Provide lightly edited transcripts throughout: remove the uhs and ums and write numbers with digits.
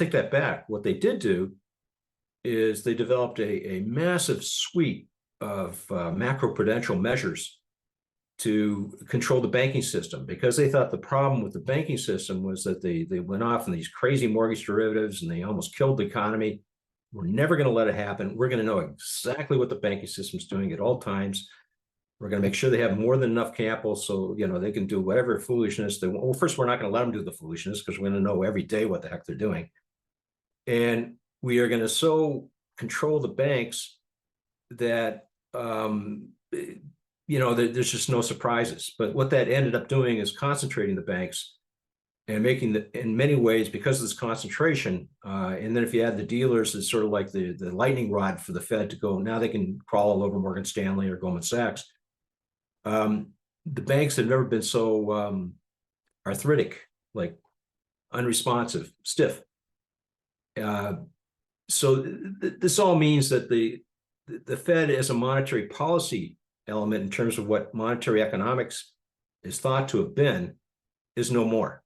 take that back. What they did do is they developed a massive suite of macroprudential measures to control the banking system, because they thought the problem with the banking system was that they went off in these crazy mortgage derivatives and they almost killed the economy. We're never going to let it happen. We're going to know exactly what the banking system's doing at all times. We're going to make sure they have more than enough capital so they can do whatever foolishness they want. Well, first, we're not going to let them do the foolishness because we're going to know every day what the heck they're doing. And we are going to so control the banks that there's just no surprises. But what that ended up doing is concentrating the banks and making in many ways, because of this concentration, and then if you add the dealers, it's sort of like the lightning rod for the Fed to go. Now they can crawl all over Morgan Stanley or Goldman Sachs. The banks have never been so arthritic, like unresponsive, stiff. So this all means that the Fed as a monetary policy element in terms of what monetary economics is thought to have been is no more.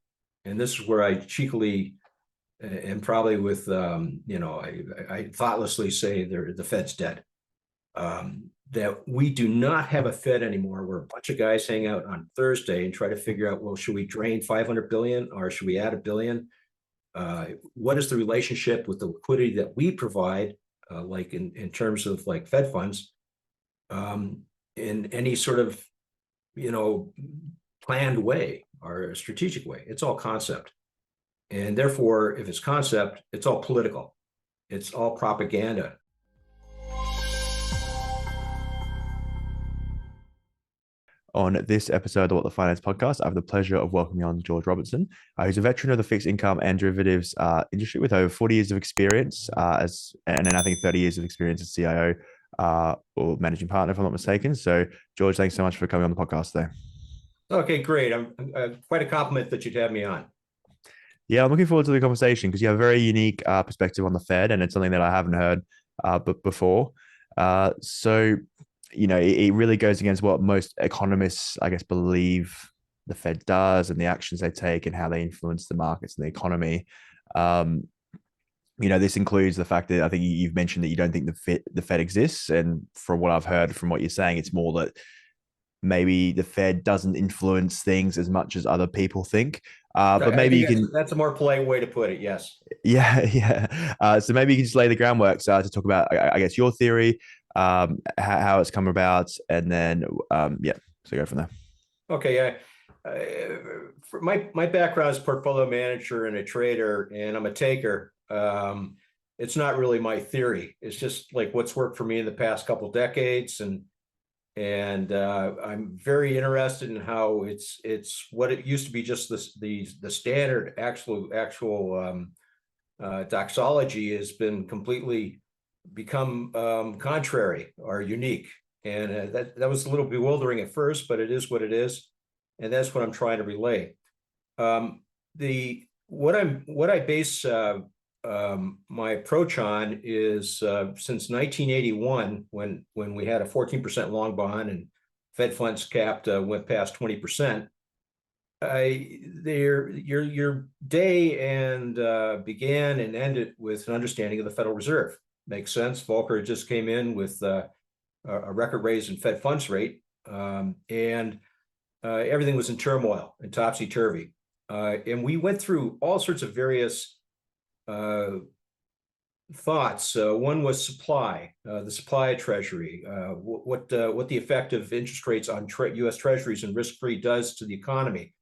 And this is where I cheekily and probably with, I thoughtlessly say the Fed's dead. That we do not have a Fed anymore where a bunch of guys hang out on Thursday and try to figure out, well, should we drain 500 billion or should we add $1 billion? What is the relationship with the liquidity that we provide, like in terms of like Fed funds, in any sort of, planned way or strategic way? It's all concept. And therefore, if it's concept, it's all political. It's all propaganda. On this episode of What the Finance Podcast, I have the pleasure of welcoming on George Robertson, who's a veteran of the fixed income and derivatives industry with over 40 years of experience and then I think 30 years of experience as CIO or managing partner, if I'm not mistaken. So, George, thanks so much for coming on the podcast today. Okay, great. I'm quite a compliment that you'd have me on. Yeah, I'm looking forward to the conversation because you have a very unique perspective on the Fed, and it's something that I haven't heard before. It really goes against what most economists, I guess, believe the Fed does and the actions they take and how they influence the markets and the economy. This includes the fact that I think you've mentioned that you don't think the Fed exists. And from what I've heard from what you're saying, it's more that maybe the Fed doesn't influence things as much as other people think. But maybe you can. That's a more polite way to put it. Yes. Yeah. So maybe you can just lay the groundwork to talk about, I guess, your theory, how it's come about, and then so go from there. Okay. For my background is portfolio manager and a trader, and I'm a taker. It's not really my theory. It's just like what's worked for me in the past couple of decades, and I'm very interested in how it's what it used to be just the standard actual doxology has been completely become contrary or unique, and that was a little bewildering at first, but it is what it is, and that's what I'm trying to relay. What I base my approach on is since 1981, when we had a 14% long bond and Fed funds capped went past 20%. Your day and began and ended with an understanding of the Federal Reserve. Makes sense. Volcker just came in with a record raise in Fed funds rate, and everything was in turmoil and topsy-turvy. And we went through all sorts of various thoughts. One was supply, the supply of Treasury, what the effect of interest rates on U.S. Treasuries and risk-free does to the economy,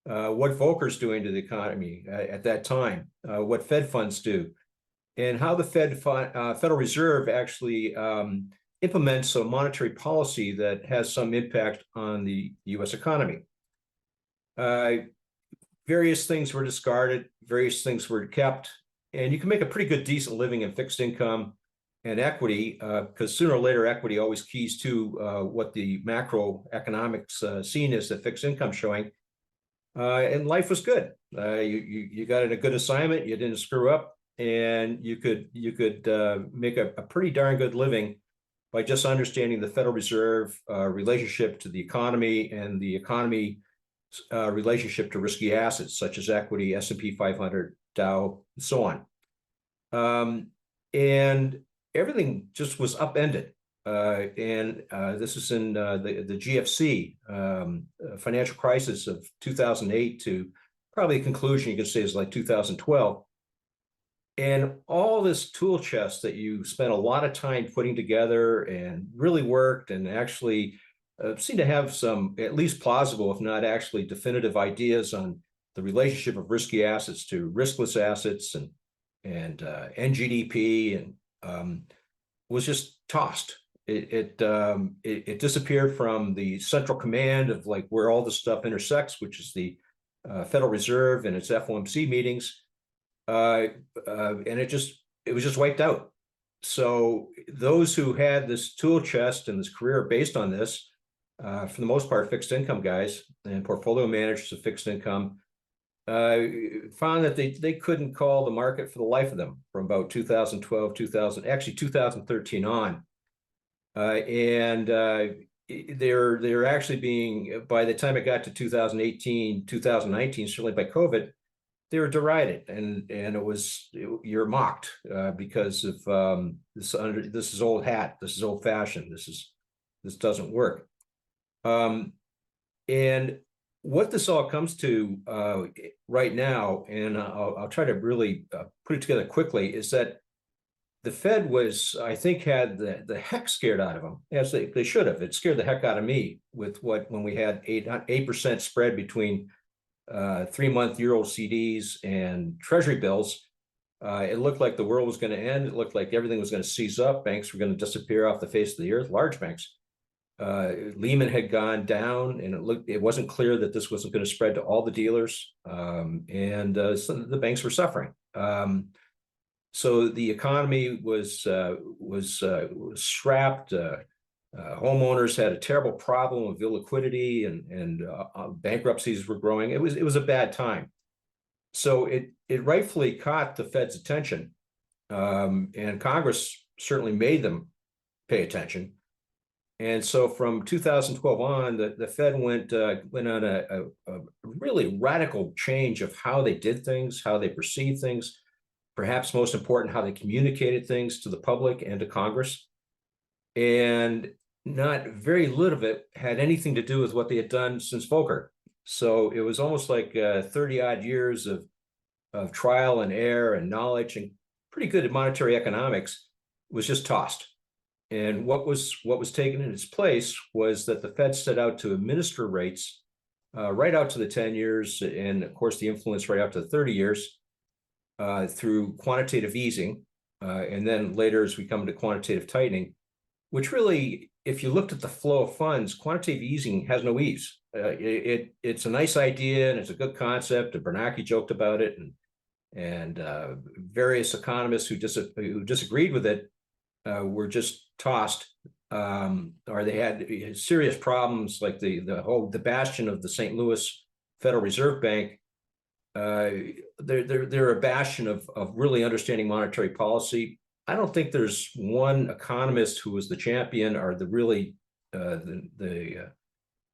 what Volcker's doing to the economy at that time, what Fed funds do, and how the Federal Reserve actually implements a monetary policy that has some impact on the U.S. economy. Various things were discarded, various things were kept, and you can make a pretty good, decent living in fixed income and equity, because sooner or later, equity always keys to what the macroeconomics scene is that fixed income showing. And life was good. You got in a good assignment, you didn't screw up, and you could make a pretty darn good living by just understanding the Federal Reserve relationship to the economy and the economy relationship to risky assets such as equity, S&P 500, Dow, and so on. And everything just was upended. And this is in the GFC financial crisis of 2008 to probably a conclusion you could say is like 2012. And all this tool chest that you spent a lot of time putting together and really worked and actually seemed to have some at least plausible, if not actually definitive ideas on the relationship of risky assets to riskless assets and NGDP and was just tossed. It disappeared from the central command of like where all this stuff intersects, which is the Federal Reserve and its FOMC meetings, and it was just wiped out. So those who had this tool chest and this career based on this, for the most part, fixed income guys and portfolio managers of fixed income, found that they couldn't call the market for the life of them from about 2012, 2013 on. They're actually being, by the time it got to 2018, 2019, certainly by COVID, they were derided and you're mocked because of this is old hat, this is old fashioned, this doesn't work. And what this all comes to right now, and I'll try to really put it together quickly, is that the Fed was, I think, had the heck scared out of them, as they should have. It scared the heck out of me with when we had 8% spread between 3-month Euro CDs and Treasury bills. It looked like the world was going to end. It looked like everything was going to seize up. Banks were going to disappear off the face of the earth, large banks. Lehman had gone down, and it wasn't clear that this wasn't going to spread to all the dealers, and some of the banks were suffering. So the economy was strapped. Homeowners had a terrible problem with illiquidity, and bankruptcies were growing. It was a bad time. So it rightfully caught the Fed's attention, and Congress certainly made them pay attention. And so from 2012 on, the Fed went on a really radical change of how they did things, how they perceived things, perhaps most important, how they communicated things to the public and to Congress. And not very little of it had anything to do with what they had done since Volcker. So it was almost like 30 odd years of trial and error and knowledge and pretty good at monetary economics was just tossed. And what was taken in its place was that the Fed set out to administer rates right out to the 10 years, and of course the influence right out to the 30 years through quantitative easing, and then later as we come to quantitative tightening, which really, if you looked at the flow of funds, quantitative easing has no ease. It's a nice idea and it's a good concept. And Bernanke joked about it, and various economists who disagreed with it were just tossed, or they had serious problems, like the bastion of the St. Louis Federal Reserve Bank. They're a bastion of really understanding monetary policy. I don't think there's one economist who was the champion or the really the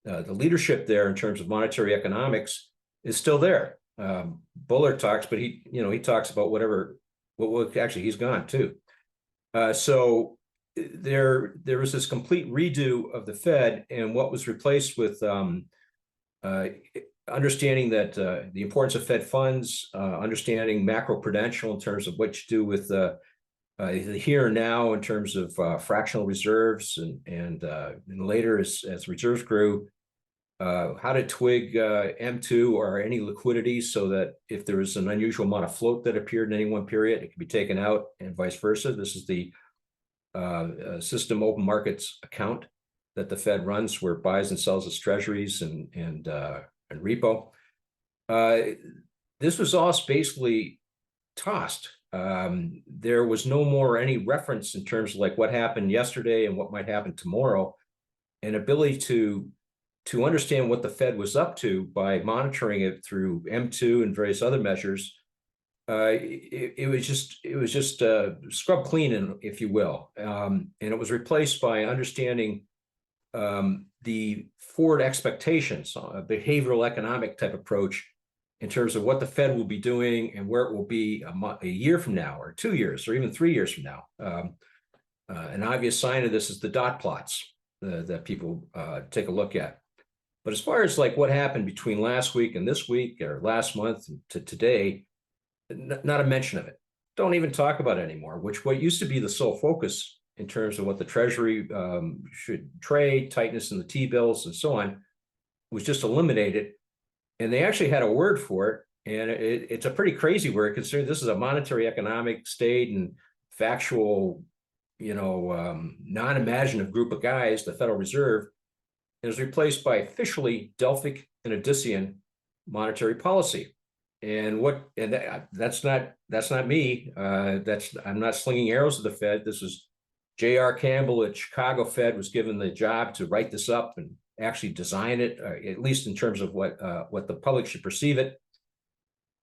leadership there in terms of monetary economics is still there. Bullard talks, but he talks about what actually he's gone too. So there was this complete redo of the Fed, and what was replaced with understanding that the importance of Fed funds, understanding macroprudential in terms of what you do with the here and now in terms of fractional reserves, and later as reserves grew, how to twig M2 or any liquidity so that if there was an unusual amount of float that appeared in any one period, it could be taken out, and vice versa. This is the system open markets account that the Fed runs, where it buys and sells its treasuries and repo. This was all basically tossed. There was no more any reference in terms of like what happened yesterday and what might happen tomorrow, and ability to understand what the Fed was up to by monitoring it through M2 and various other measures. It was just scrub clean, if you will, and it was replaced by understanding the forward expectations, a behavioral economic type approach, in terms of what the Fed will be doing and where it will be a year from now, or 2 years, or even 3 years from now. An obvious sign of this is the dot plots that people take a look at. But as far as like what happened between last week and this week, or last month to today, not a mention of it. Don't even talk about it anymore, which what used to be the sole focus in terms of what the Treasury should trade, tightness in the T-bills and so on, was just eliminated. And they actually had a word for it. And it's a pretty crazy word, considering this is a monetary economic state and factual, non-imaginative group of guys, the Federal Reserve. It was replaced by officially Delphic and Odyssean monetary policy. And that's not me. I'm not slinging arrows at the Fed. This was J.R. Campbell at Chicago Fed was given the job to write this up and actually design it, at least in terms of what the public should perceive it.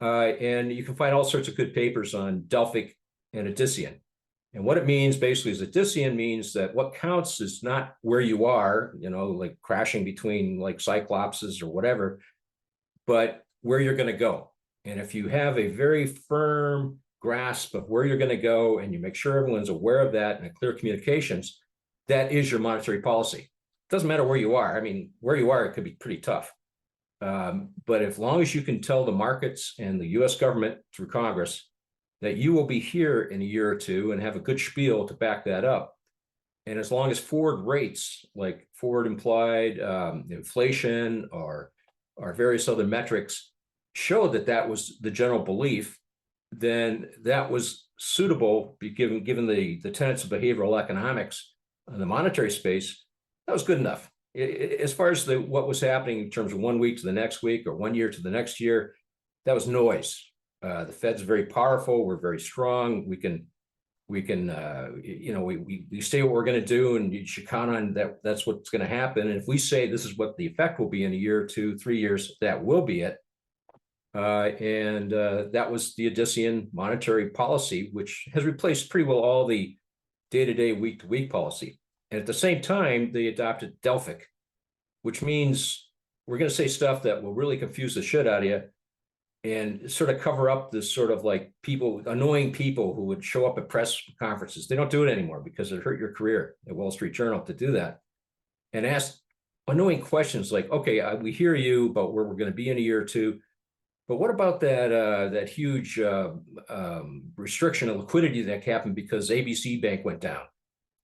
And you can find all sorts of good papers on Delphic and Odyssean. And what it means basically is Odyssean means that what counts is not where you are, like crashing between like cyclopses or whatever, but where you're going to go. And if you have a very firm grasp of where you're going to go and you make sure everyone's aware of that and clear communications, that is your monetary policy. It doesn't matter where you are. I mean, where you are, it could be pretty tough. But as long as you can tell the markets and the US government through Congress that you will be here in a year or two and have a good spiel to back that up. And as long as forward rates, like forward implied inflation or various other metrics, show that that was the general belief, then that was suitable, given the tenets of behavioral economics in the monetary space. That was good enough. As far as what was happening in terms of 1 week to the next week or 1 year to the next year, that was noise. The Fed's very powerful. We're very strong. We say what we're going to do, and you should count on that. That's what's going to happen. And if we say this is what the effect will be in a year, 2, 3 years, that will be it. That was the Odyssean monetary policy, which has replaced pretty well all the day-to-day, week-to-week policy. And at the same time, they adopted Delphic, which means we're going to say stuff that will really confuse the shit out of you and sort of cover up this sort of like annoying people who would show up at press conferences. They don't do it anymore because it hurt your career at Wall Street Journal to do that, and ask annoying questions like, okay, we hear you, but we're going to be in a year or two. But what about that huge restriction of liquidity that happened because ABC Bank went down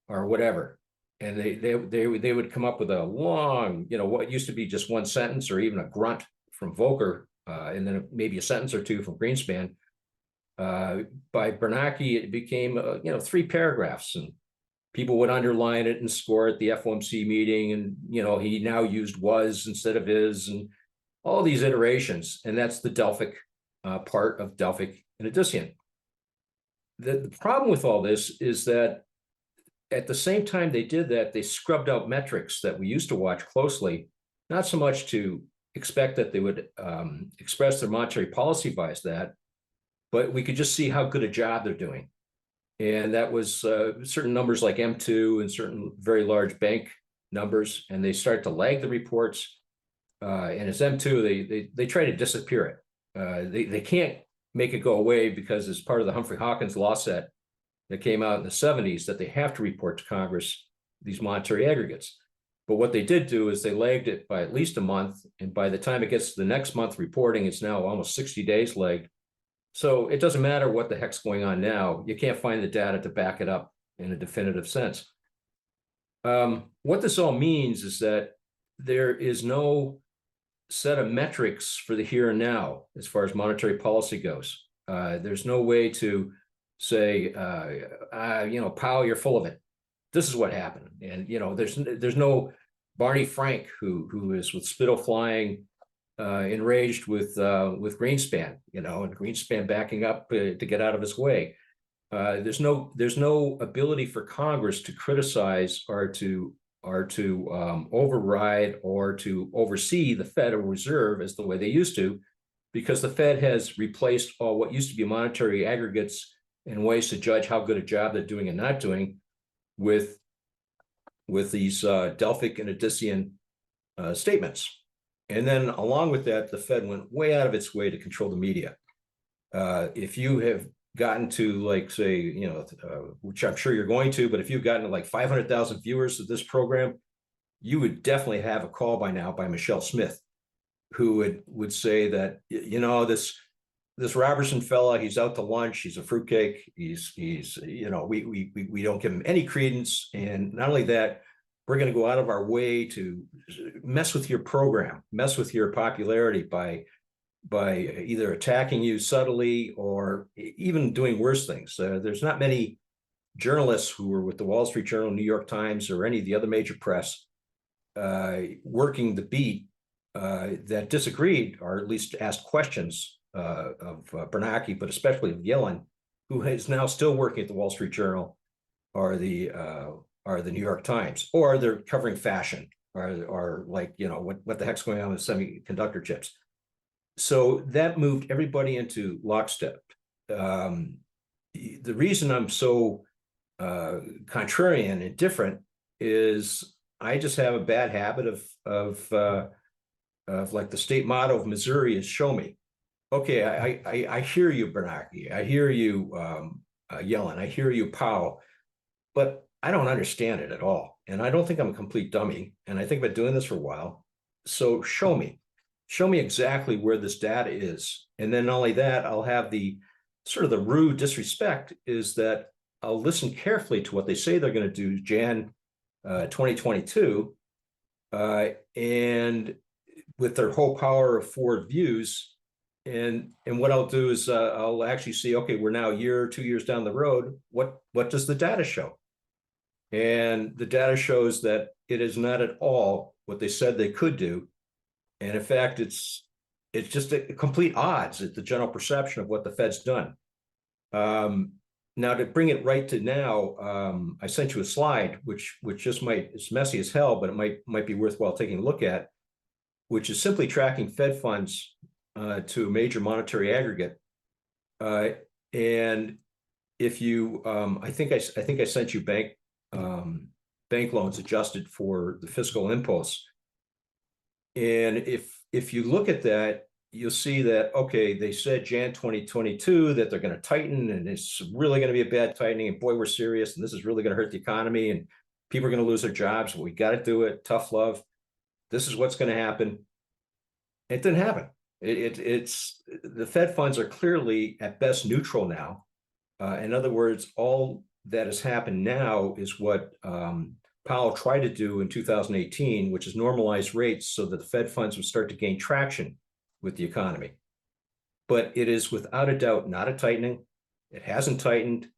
or whatever? And they would come up with a long, what used to be just one sentence or even a grunt from Volcker, and then maybe a sentence or two from Greenspan. By Bernanke, it became 3 paragraphs, and people would underline it and score at the FOMC meeting, and he now used was instead of is, and all these iterations. And that's the Delphic part of Delphic and Odyssean. The problem with all this is that at the same time they did that, they scrubbed out metrics that we used to watch closely, not so much to expect that they would express their monetary policy bias that, but we could just see how good a job they're doing. And that was certain numbers like M2 and certain very large bank numbers, and they start to lag the reports. And as M2, they try to disappear it. They can't make it go away because it's part of the Humphrey Hawkins law set that came out in the 70s that they have to report to Congress these monetary aggregates. But what they did do is they lagged it by at least a month. And by the time it gets to the next month reporting, it's now almost 60 days lagged. So it doesn't matter what the heck's going on now. You can't find the data to back it up in a definitive sense. What this all means is that there is no set of metrics for the here and now as far as monetary policy goes. There's no way to say, Powell, you're full of it. This is what happened. And, there's no Barney Frank who is with spittle flying, enraged with Greenspan, and Greenspan backing up to get out of his way. There's no ability for Congress to criticize or to override or to oversee the Federal Reserve as the way they used to, because the Fed has replaced all what used to be monetary aggregates and ways to judge how good a job they're doing and not doing with these Delphic and Odyssean statements. And then along with that, the Fed went way out of its way to control the media. If you have gotten to, like, say, which I'm sure you're going to, but if you've gotten to like 500,000 viewers of this program, you would definitely have a call by now by Michelle Smith, who would say that, this Robertson fella, he's out to lunch, he's a fruitcake, we don't give him any credence. And not only that, we're going to go out of our way to mess with your program, mess with your popularity by either attacking you subtly or even doing worse things. There's not many journalists who were with the Wall Street Journal, New York Times, or any of the other major press working the beat that disagreed, or at least asked questions of Bernanke, but especially of Yellen, who is now still working at the Wall Street Journal or the New York Times, or they're covering fashion, or like, what the heck's going on with semiconductor chips. So that moved everybody into lockstep. The reason I'm so contrarian and different is I just have a bad habit of like the state motto of Missouri is "Show me." Okay, I hear you, Bernanke. I hear you, Yellen. I hear you, Powell. But I don't understand it at all. And I don't think I'm a complete dummy. And I think I've been doing this for a while. So show me exactly where this data is. And then not only that, I'll have the sort of the rude disrespect is that I'll listen carefully to what they say they're going to do Jan 2022. And with their whole power of forward views. And what I'll do is I'll actually see, okay, we're now a year or 2 years down the road. What does the data show? And the data shows that it is not at all what they said they could do. And in fact, it's just a complete odds at the general perception of what the Fed's done. Now, to bring it right to now, I sent you a slide, which just it's messy as hell, but it might be worthwhile taking a look at, which is simply tracking Fed funds to a major monetary aggregate. And if you, I think I sent you bank loans adjusted for the fiscal impulse. And if you look at that, you'll see that, okay, they said Jan 2022 that they're going to tighten, and it's really going to be a bad tightening, and boy, we're serious, and this is really going to hurt the economy, and people are going to lose their jobs. We got to do it. Tough love. This is what's going to happen. It didn't happen. It's the Fed funds are clearly at best neutral now. In other words, all that has happened now is what Powell tried to do in 2018, which is normalize rates so that the Fed funds would start to gain traction with the economy. But it is without a doubt not a tightening. It hasn't tightened,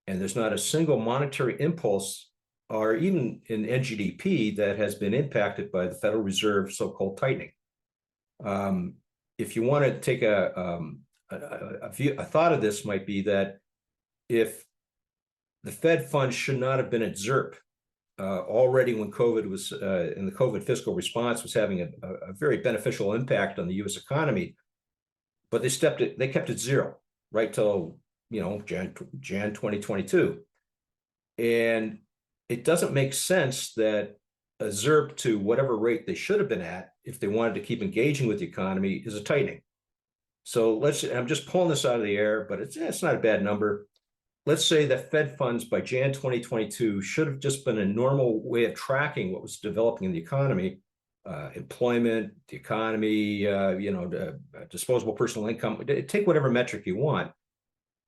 and there's not a single monetary impulse or even in NGDP that has been impacted by the Federal Reserve so-called tightening. If you want to take a thought of this, might be that if the Fed funds should not have been at ZIRP already when COVID was in the COVID fiscal response was having a very beneficial impact on the U.S. economy, but they kept it zero right till Jan 2022, and it doesn't make sense that a ZIRP to whatever rate they should have been at, if they wanted to keep engaging with the economy, is a tightening. So I'm just pulling this out of the air, but it's not a bad number. Let's say that Fed funds by Jan 2022 should have just been a normal way of tracking what was developing in the economy, employment, the economy, disposable personal income. Take whatever metric you want.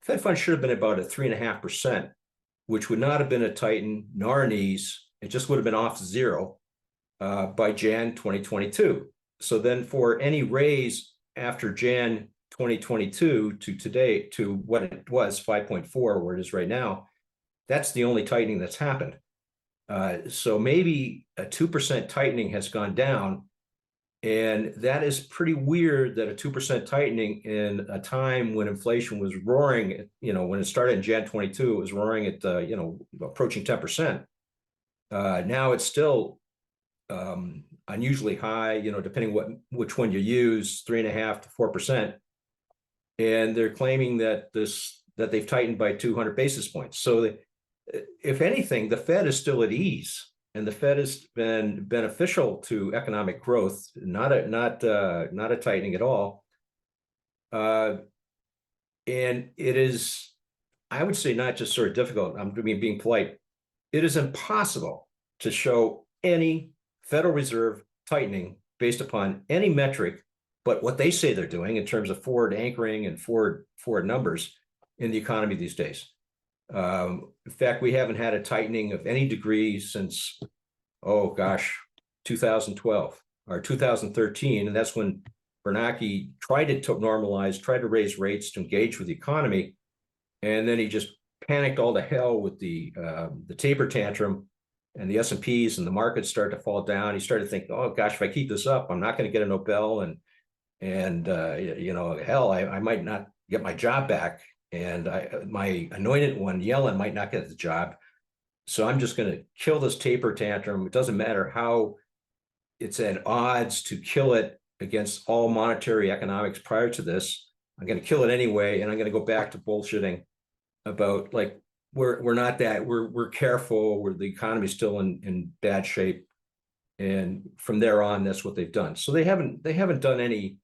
Fed funds should have been about a 3.5%, which would not have been a tighten nor an ease. It just would have been off zero by Jan 2022. So then for any raise after Jan 2022 to today, to what it was, 5.4, where it is right now, that's the only tightening that's happened. So maybe a 2% tightening has gone down. And that is pretty weird that a 2% tightening in a time when inflation was roaring, when it started in Jan 22, it was roaring at, approaching 10%. Now it's still unusually high, depending which one you use, 3.5 to 4%. And they're claiming that they've tightened by 200 basis points. So if anything, the Fed is still at ease. and the Fed has been beneficial to economic growth, not a tightening at all. And it is, I would say, not just sort of difficult. I'm being polite. It is impossible to show any Federal Reserve tightening based upon any metric but what they say they're doing in terms of forward anchoring and forward numbers in the economy these days. In fact, we haven't had a tightening of any degree since, 2012 or 2013. And that's when Bernanke tried to normalize, tried to raise rates to engage with the economy. And then he just panicked all to hell with the taper tantrum, and the S&Ps and the markets start to fall down. He started thinking, oh gosh, if I keep this up, I'm not going to get a Nobel, and hell, I might not get my job back, and my anointed one, Yellen, might not get the job. So I'm just going to kill this taper tantrum. It doesn't matter how it's at odds to kill it against all monetary economics prior to this. I'm going to kill it anyway, and I'm going to go back to bullshitting about like we're not that we're careful, the economy's still in bad shape, and from there on, that's what they've done. So they haven't done any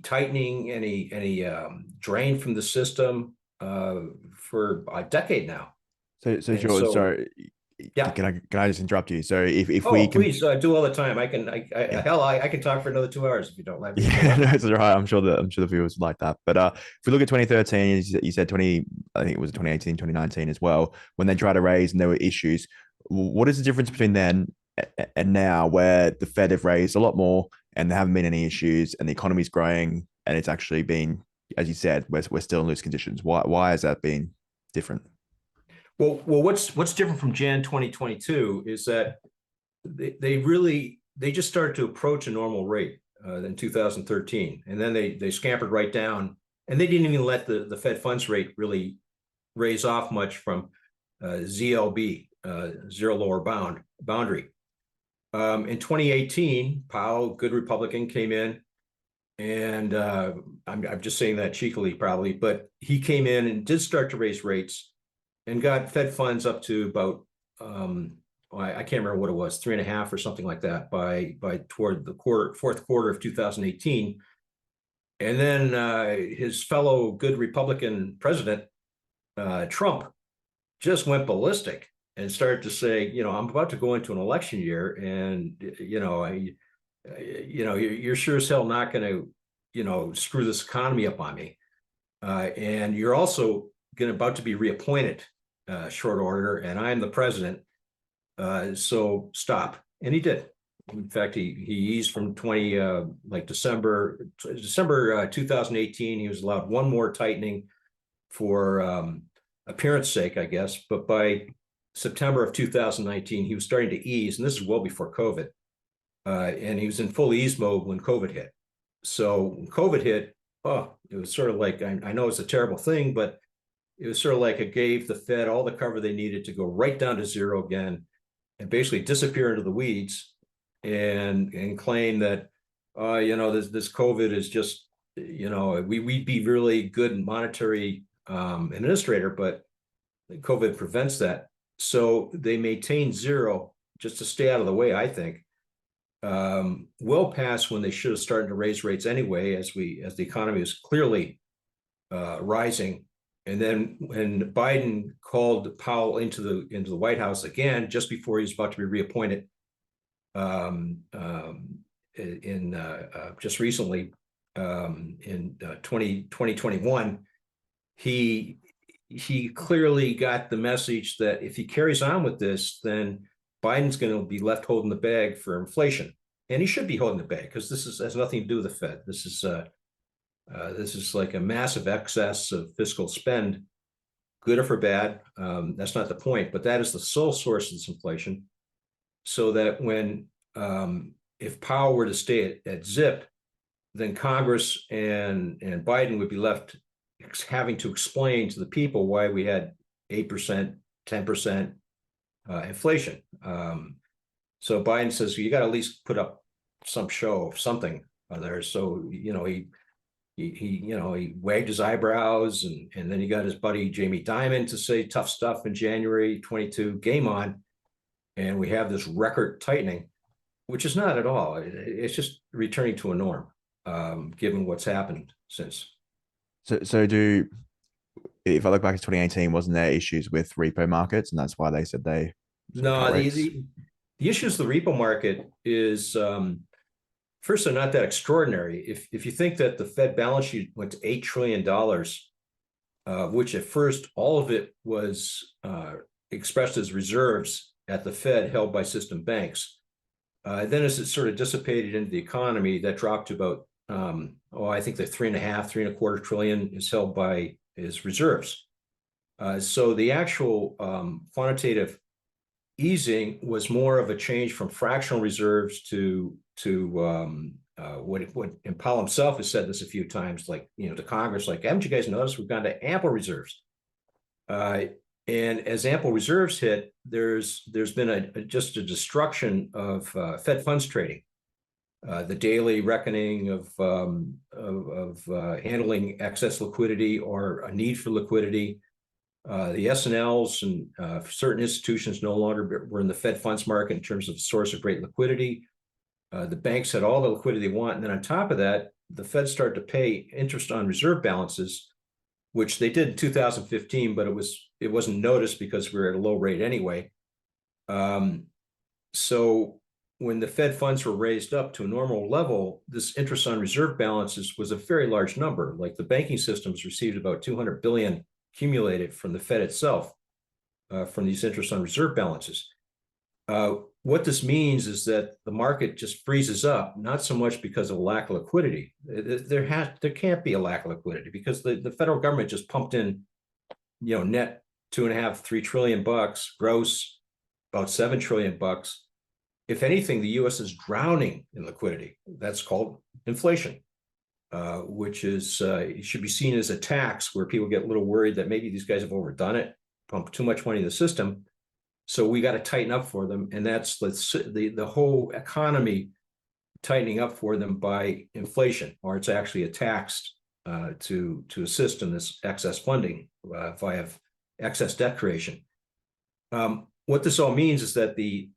tightening, any drain from the system for a decade now. So George, sorry, yeah. Can I just interrupt you? So if we can, please, do all the time. I can I can talk for another 2 hours if you don't let me. Yeah, no, it's all right. I'm sure the viewers like that. But if we look at 2013, you said I think it was 2018, 2019 as well, when they tried to raise and there were issues. What is the difference between then and now, where the Fed have raised a lot more and there haven't been any issues and the economy's growing and it's actually been, as you said, we're still in loose conditions? Why has that been different? Well, what's different from Jan 2022 is that they just started to approach a normal rate in 2013, and then they scampered right down, and they didn't even let the Fed funds rate really raise off much from ZLB, zero lower boundary. In 2018, Powell, good Republican, came in, and I'm just saying that cheekily probably, but he came in and did start to raise rates and got Fed funds up to about I can't remember what it was, 3.5 or something like that by toward the fourth quarter of 2018. And then his fellow good Republican president, Trump, just went ballistic and started to say, I'm about to go into an election year, and you're sure as hell not going to screw this economy up on me, and you're also about to be reappointed short order, and I'm the president. So stop. And he did. In fact, he eased from December 2018. He was allowed one more tightening for appearance sake, I guess. But by September of 2019, he was starting to ease, and this is well before COVID. And he was in full ease mode when COVID hit. So when COVID hit, it was sort of like, I know it's a terrible thing, but it was sort of like it gave the Fed all the cover they needed to go right down to zero again and basically disappear into the weeds and claim that, this COVID is just, we'd be really good monetary administrator, but COVID prevents that. So they maintain zero just to stay out of the way, I think. Well past when they should have started to raise rates anyway, as the economy is clearly rising. And then when Biden called Powell into the White House again, just before he was about to be reappointed, just recently in 2021, he clearly got the message that if he carries on with this, then Biden's going to be left holding the bag for inflation, and he should be holding the bag because this has nothing to do with the Fed. This is like a massive excess of fiscal spend, good or for bad. That's not the point, but that is the sole source of this inflation. So that when if Powell were to stay at zip, then Congress and Biden would be left having to explain to the people why we had 8%, 10% inflation. So Biden says you got to at least put up some show of something there. So he wagged his eyebrows, and then he got his buddy Jamie Dimon to say tough stuff in January 22. Game on. and we have this record tightening, which is not at all. It's just returning to a norm, given what's happened since. If I look back at 2018, wasn't there issues with repo markets, and that's why they said they No, cut rates? the issues of the repo market is first, they're not that extraordinary. If you think that the Fed balance sheet went to $8 trillion, which at first all of it was expressed as reserves at the Fed held by system banks. Then as it sort of dissipated into the economy, that dropped to about, I think the 3.25 trillion is held by is reserves. So the actual quantitative easing was more of a change from fractional reserves to what Powell himself has said this a few times, like, to Congress, like, haven't you guys noticed we've gone to ample reserves? And as ample reserves hit, there's been just a destruction of Fed funds trading, the daily reckoning of handling excess liquidity or a need for liquidity. The S&Ls and certain institutions no longer were in the Fed funds market in terms of source of great liquidity. The banks had all the liquidity they want, and then on top of that, the Fed started to pay interest on reserve balances, which they did in 2015, but it wasn't noticed because we were at a low rate anyway. So when the Fed funds were raised up to a normal level, this interest on reserve balances was a very large number. Like the banking systems received about 200 billion accumulated from the Fed itself from these interest on reserve balances. What this means is that the market just freezes up, not so much because of a lack of liquidity. There can't be a lack of liquidity because the federal government just pumped in, net $2.5-3 trillion bucks, gross about $7 trillion bucks. If anything, the U.S. is drowning in liquidity. That's called inflation, which is it should be seen as a tax where people get a little worried that maybe these guys have overdone it, pumped too much money in the system. So we got to tighten up for them, and that's the whole economy tightening up for them by inflation, or it's actually a tax to assist in this excess funding via excess debt creation. What this all means is that the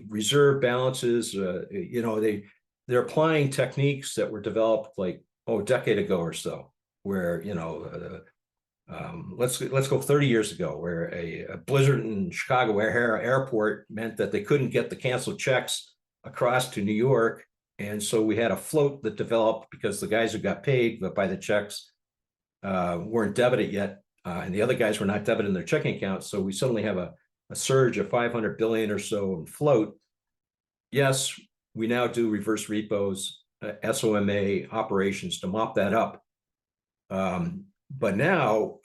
reserve balances, they're applying techniques that were developed like a decade ago or so, where let's go 30 years ago, where a blizzard in Chicago airport meant that they couldn't get the canceled checks across to New York, and so we had a float that developed because the guys who got paid by the checks weren't debited yet, and the other guys were not debited in their checking accounts. So we suddenly have a surge of 500 billion or so in float. Yes, we now do reverse repos, SOMA operations to mop that up. But now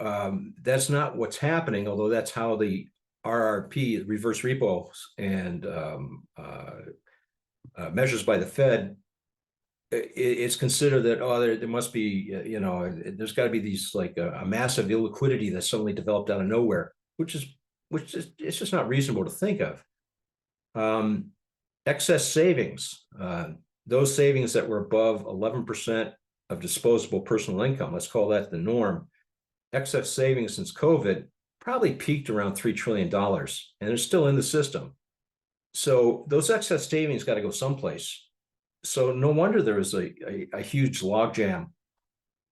that's not what's happening, although that's how the RRP, reverse repos, and measures by the Fed, it's considered that, there must be, there's got to be these like a massive illiquidity that suddenly developed out of nowhere, which is it's just not reasonable to think of. Excess savings, those savings that were above 11% of disposable personal income, let's call that the norm. Excess savings since COVID probably peaked around $3 trillion, and they're still in the system. So those excess savings got to go someplace. So no wonder there was a huge logjam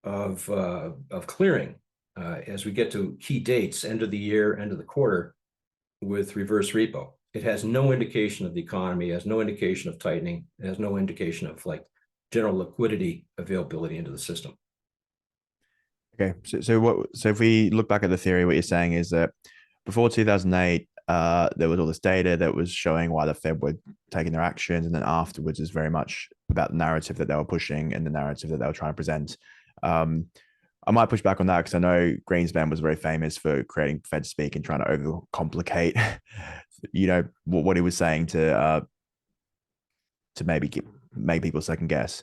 of clearing as we get to key dates, end of the year, end of the quarter, with reverse repo. It has no indication of the economy, it has no indication of tightening, it has no indication of like general liquidity availability into the system. Okay, so if we look back at the theory, what you're saying is that before 2008, there was all this data that was showing why the Fed were taking their actions, and then afterwards is very much about the narrative that they were pushing and the narrative that they were trying to present. I might push back on that because I know Greenspan was very famous for creating Fed speak and trying to overcomplicate, what he was saying to maybe make people second guess.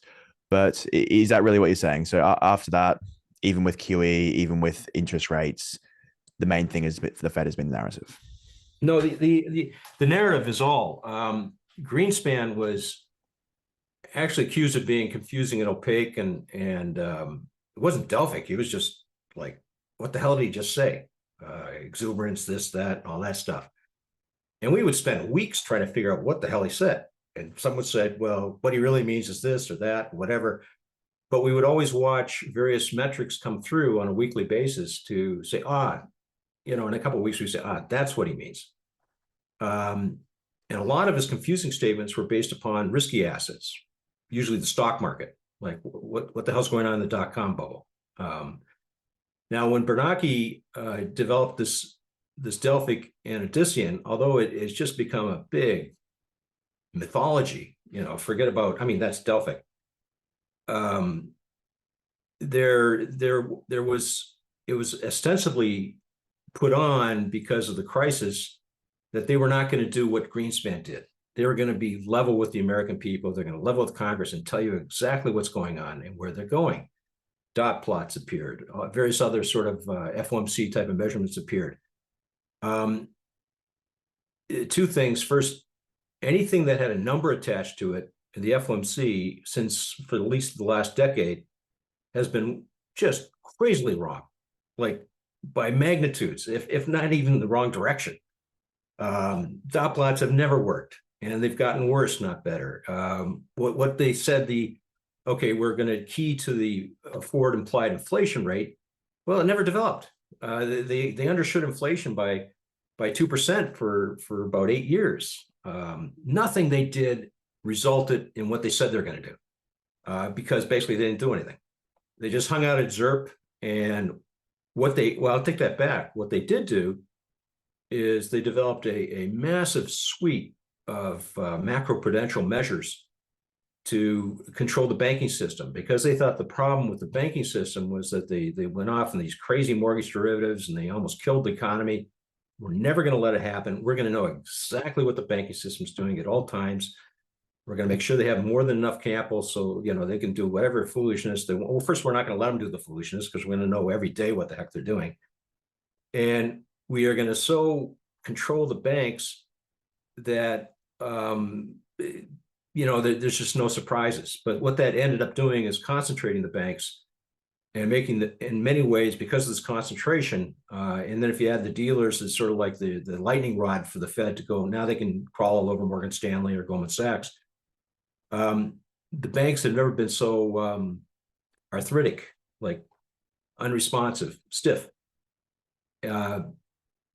But is that really what you're saying? So after that, even with QE, even with interest rates, the main thing is for the Fed has been the narrative. No, the narrative is all. Greenspan was actually accused of being confusing and opaque, and it wasn't Delphic. He was just like, what the hell did he just say? Exuberance, this, that, all that stuff. And we would spend weeks trying to figure out what the hell he said. And someone said, well, what he really means is this or that, whatever. But we would always watch various metrics come through on a weekly basis to say, in a couple of weeks, we say, that's what he means. And a lot of his confusing statements were based upon risky assets, usually the stock market, like what the hell's going on in the dot-com bubble. Now, when Bernanke developed this Delphic and Odyssean, although it's just become a big mythology, forget about, that's Delphic. It was ostensibly put on because of the crisis that they were not going to do what Greenspan did. They were going to be level with the American people. They're going to level with Congress and tell you exactly what's going on and where they're going. Dot plots appeared. Various other sort of FOMC type of measurements appeared. Two things. First, anything that had a number attached to it in the FOMC, for at least the last decade, has been just crazily wrong, like by magnitudes, if not even the wrong direction. Dot plots have never worked, and they've gotten worse, not better. What they said, we're going to key to the forward implied inflation rate. Well, it never developed. They undershoot inflation by 2% for about 8 years. Nothing they did resulted in what they said they're going to do, because basically they didn't do anything. They just hung out at ZERP, and I'll take that back. What they did do is they developed a massive suite of macroprudential measures to control the banking system, because they thought the problem with the banking system was that they went off in these crazy mortgage derivatives and they almost killed the economy. We're never going to let it happen. We're going to know exactly what the banking system is doing at all times. We're going to make sure they have more than enough capital so they can do whatever foolishness they want. Well, first, we're not going to let them do the foolishness because we're going to know every day what the heck they're doing. And we are going to so control the banks that there's just no surprises. But what that ended up doing is concentrating the banks and making in many ways, because of this concentration, and then if you add the dealers, it's sort of like the lightning rod for the Fed to go. Now they can crawl all over Morgan Stanley or Goldman Sachs. The banks have never been so arthritic, like unresponsive, stiff.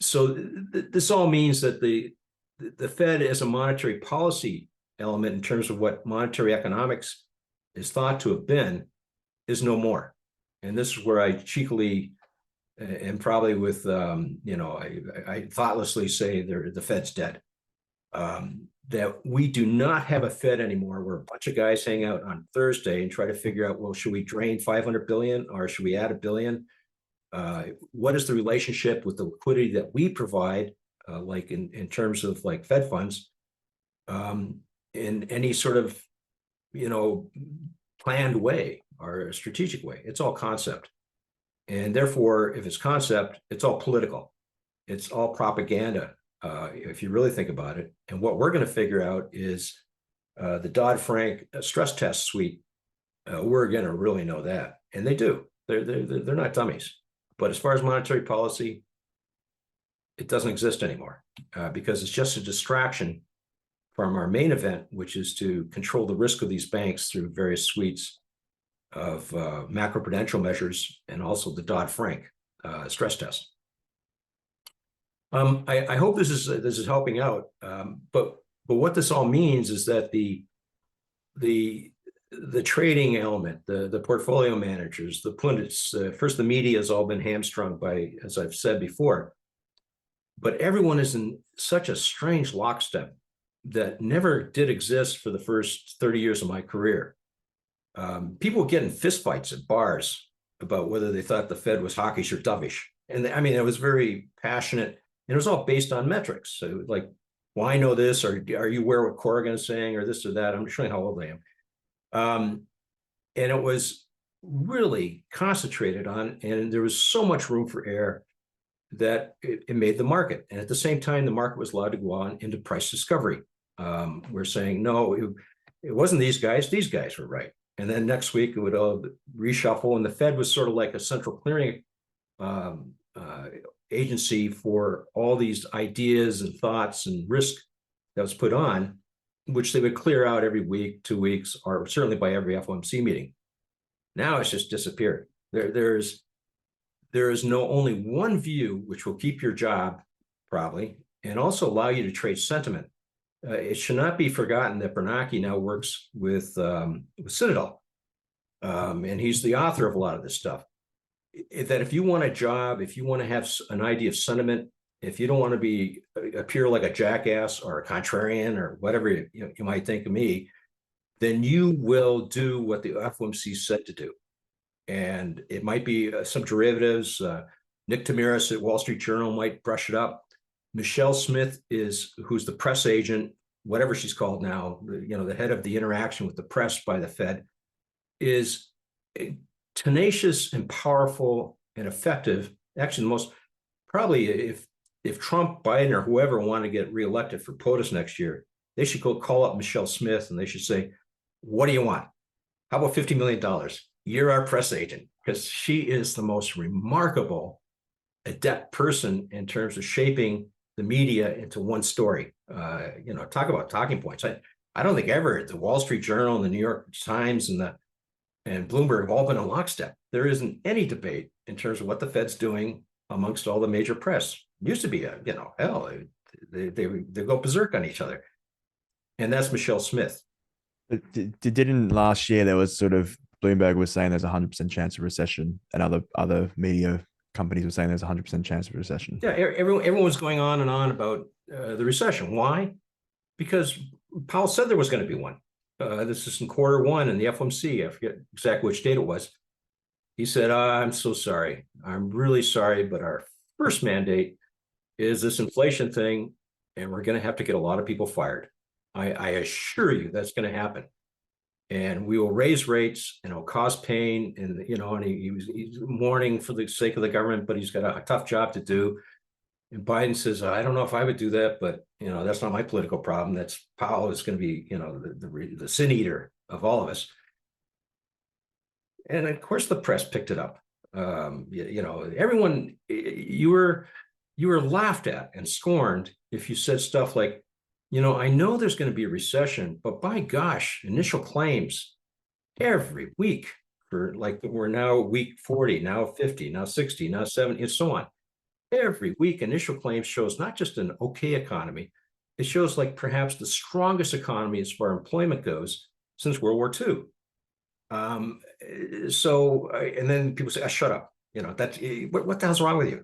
So this all means that the Fed as a monetary policy element in terms of what monetary economics is thought to have been is no more. And this is where I cheekily and probably with, I thoughtlessly say the Fed's dead. That we do not have a Fed anymore where a bunch of guys hang out on Thursday and try to figure out, well, should we drain 500 billion or should we add $1 billion? What is the relationship with the liquidity that we provide, like in terms of like Fed funds, in any sort of, planned way or strategic way? It's all concept. And therefore, if it's concept, it's all political. It's all propaganda, if you really think about it. And what we're going to figure out is the Dodd-Frank stress test suite. We're going to really know that. And they do. They're not dummies. But as far as monetary policy, it doesn't exist anymore because it's just a distraction from our main event, which is to control the risk of these banks through various suites of macroprudential measures and also the Dodd-Frank stress test. I hope this is helping out. But what this all means is that the trading element, the portfolio managers, the pundits, first the media has all been hamstrung by, as I've said before, but everyone is in such a strange lockstep that never did exist for the first 30 years of my career. People would get in fistfights at bars about whether they thought the Fed was hawkish or dovish. And it was very passionate, and it was all based on metrics. So like, well, I know this, or are you aware what Corrigan is saying, or this or that? I'm showing how old I am. And it was really concentrated on, and there was so much room for error that it made the market. And at the same time, the market was allowed to go on into price discovery. We're saying, no, it wasn't these guys were right. And then next week it would all reshuffle, and the Fed was sort of like a central clearing agency for all these ideas and thoughts and risk that was put on, which they would clear out every week, 2 weeks, or certainly by every FOMC meeting. Now it's just disappeared. There is no only one view which will keep your job probably, and also allow you to trade sentiment. It should not be forgotten that Bernanke now works with Citadel, and he's the author of a lot of this stuff. That if you want a job, if you want to have an idea of sentiment, if you don't want to appear like a jackass or a contrarian or whatever you might think of me, then you will do what the FOMC said to do. And it might be some derivatives. Nick Tamiris at Wall Street Journal might brush it up. Michelle Smith who's the press agent, whatever she's called now, the head of the interaction with the press by the Fed, is tenacious and powerful and effective. Actually, the most probably if Trump, Biden, or whoever want to get reelected for POTUS next year, they should go call up Michelle Smith and they should say, "What do you want? How about $50 million? You're our press agent," because she is the most remarkable, adept person in terms of shaping the media into one story. Talk about talking points. I don't think ever the Wall Street Journal and the New York Times and Bloomberg have all been in lockstep. There isn't any debate in terms of what the Fed's doing amongst all the major press. It used to be hell, they go berserk on each other, and that's Michelle Smith. Didn't last year there was sort of Bloomberg was saying there's a 100% chance of recession, and other media companies were saying there's a 100% chance of recession. Yeah, everyone was going on and on about the recession. Why? Because Powell said there was going to be one. This is in Q1 in the FOMC. I forget exactly which date it was. He said, "I'm so sorry. I'm really sorry, but our first mandate is this inflation thing, and we're going to have to get a lot of people fired. I assure you that's going to happen. And we will raise rates, and it'll cause pain." And he's mourning for the sake of the government, but he's got a tough job to do. And Biden says, "I don't know if I would do that, but that's not my political problem. That's Powell is going to be the sin eater of all of us." And of course, the press picked it up. Everyone, you were laughed at and scorned if you said stuff like, "I know there's going to be a recession, but by gosh, initial claims every week for we're now week 40, now 50, now 60, now 70, and so on. Every week, initial claims shows not just an okay economy, it shows perhaps the strongest economy as far as employment goes since World War II. And then people say, shut up. That's what the hell's wrong with you?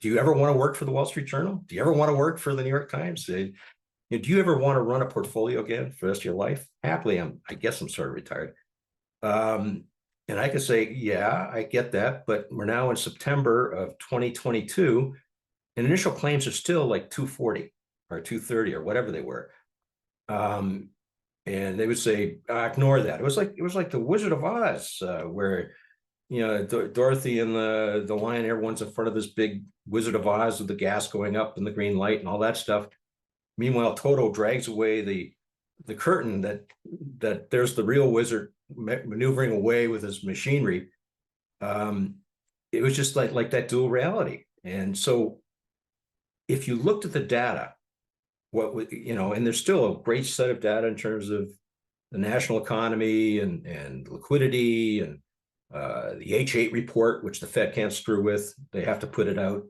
Do you ever want to work for the Wall Street Journal? Do you ever want to work for the New York Times? Do you ever want to run a portfolio again for the rest of your life?" Happily, I guess I'm sort of retired. And I can say, yeah, I get that, but we're now in September of 2022, and initial claims are still 240 or 230 or whatever they were. And they would say, ignore that. It was like the Wizard of Oz, where Dorothy and the lion, everyone's in front of this big Wizard of Oz with the gas going up and the green light and all that stuff. Meanwhile, Toto drags away the curtain that there's the real wizard maneuvering away with his machinery. It was just like that dual reality. And so if you looked at the data, and there's still a great set of data in terms of the national economy and liquidity and the H8 report, which the Fed can't screw with, they have to put it out.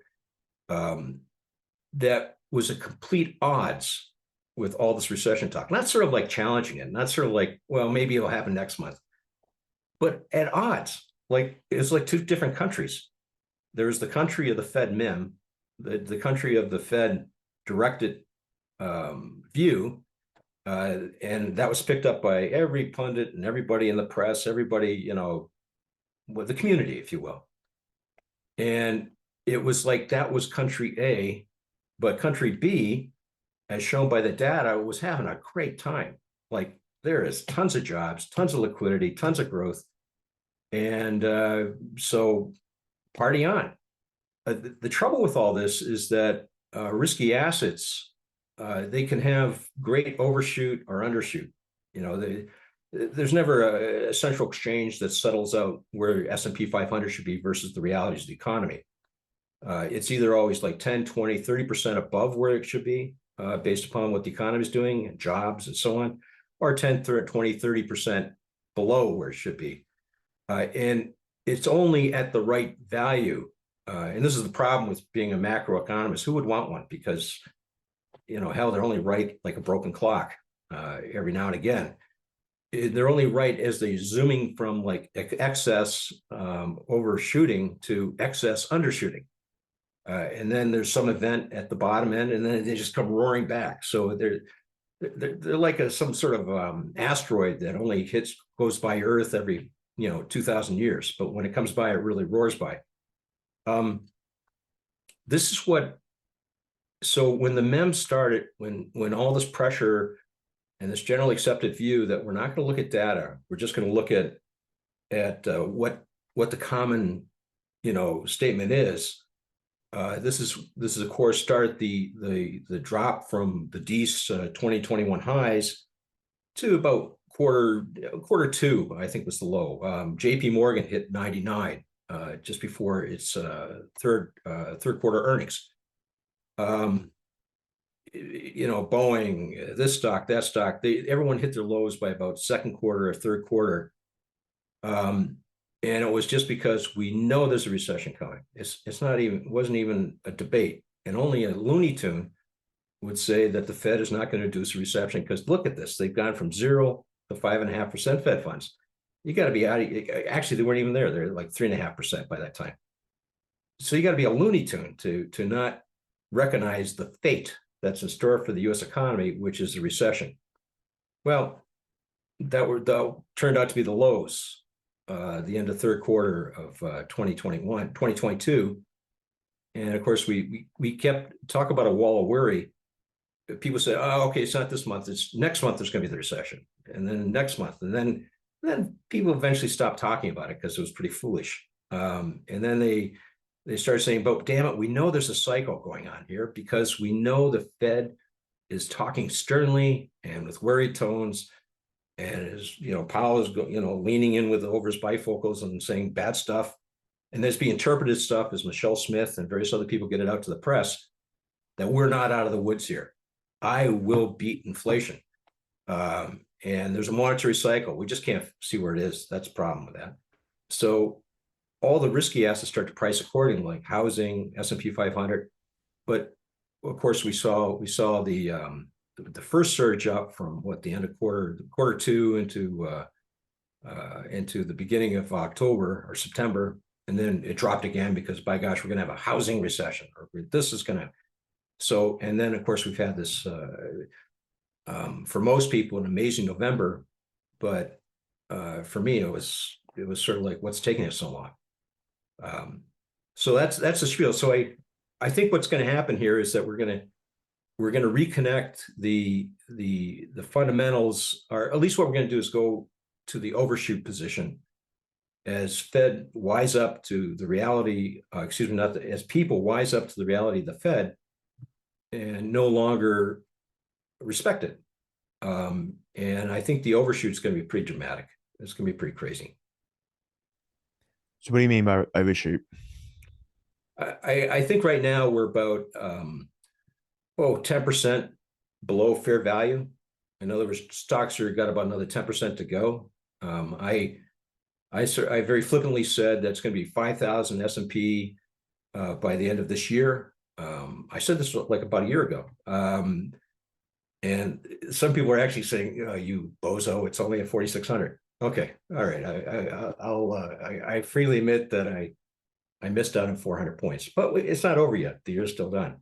That was a complete odds with all this recession talk. Not sort of challenging it, not sort of well, maybe it'll happen next month, but at odds. It's two different countries. There's the country of the Fed MIM, the country of the Fed directed view, and that was picked up by every pundit and everybody in the press, everybody, with the community, if you will. And it was that was country A, but country B, as shown by the data, was having a great time. There is tons of jobs, tons of liquidity, tons of growth. And so party on. The trouble with all this is that risky assets, they can have great overshoot or undershoot. There's never a central exchange that settles out where S&P 500 should be versus the realities of the economy. It's either always like 10, 20, 30% above where it should be, based upon what the economy is doing and jobs and so on, or 10, 20, 30% below where it should be. And it's only at the right value. And this is the problem with being a macroeconomist. Who would want one? Because, hell, they're only right like a broken clock every now and again. They're only right as they're zooming from like excess overshooting to excess undershooting. And then there's some event at the bottom end, and then they just come roaring back. So they're like some sort of asteroid that only goes by Earth every 2,000 years, but when it comes by, it really roars by. This is what. So when the MEM started, when all this pressure and this generally accepted view that we're not going to look at data, we're just going to look at what the common statement is. This is of course start the drop from the D's 2021 highs to about quarter two, I think was the low. JP Morgan hit 99 just before its third quarter earnings. Boeing, this stock, that stock, everyone hit their lows by about second quarter or third quarter. And it was just because we know there's a recession coming. Wasn't even a debate. And only a Looney Tune would say that the Fed is not going to induce a recession, because look at this. They've gone from 0 to 5.5% Fed funds. You got to be actually, they weren't even there. They're like 3.5% by that time. So you got to be a Looney Tune to not recognize the fate that's in store for the U.S. economy, which is a recession. Well, that turned out to be the lows. The end of third quarter of 2022. And of course, we kept talk about a wall of worry. People say, oh, okay, it's not this month. It's next month there's going to be the recession. And then next month. And then people eventually stopped talking about it because it was pretty foolish. And then they started saying, but damn it, we know there's a cycle going on here, because we know the Fed is talking sternly and with worried tones. And as Powell is leaning in over his bifocals and saying bad stuff, and there's being interpreted stuff as Michelle Smith and various other people get it out to the press that we're not out of the woods here. I will beat inflation, and there's a monetary cycle. We just can't see where it is. That's the problem with that. So all the risky assets start to price accordingly, like housing, S&P 500. But of course, we saw the first surge up from the end of quarter two into the beginning of October or September, and then it dropped again because, by gosh, we're going to have a housing recession, or this is going to. So, and then of course we've had this for most people an amazing November, but for me it was sort of like, what's taking us so long? So that's the spiel. So I think what's going to happen here is that we're going to reconnect the fundamentals, or at least what we're going to do is go to the overshoot position as Fed wise up to the reality, as people wise up to the reality of the Fed and no longer respect it. And I think the overshoot is going to be pretty dramatic. It's going to be pretty crazy. So what do you mean by overshoot? I think right now we're about 10% below fair value. In other words, stocks got about another 10% to go. I very flippantly said that's going to be 5,000 S&P by the end of this year. I said this like about a year ago. And some people are actually saying, you bozo, it's only at 4,600. Okay, all right. I freely admit that I missed out on 400 points, but it's not over yet. The year's still done.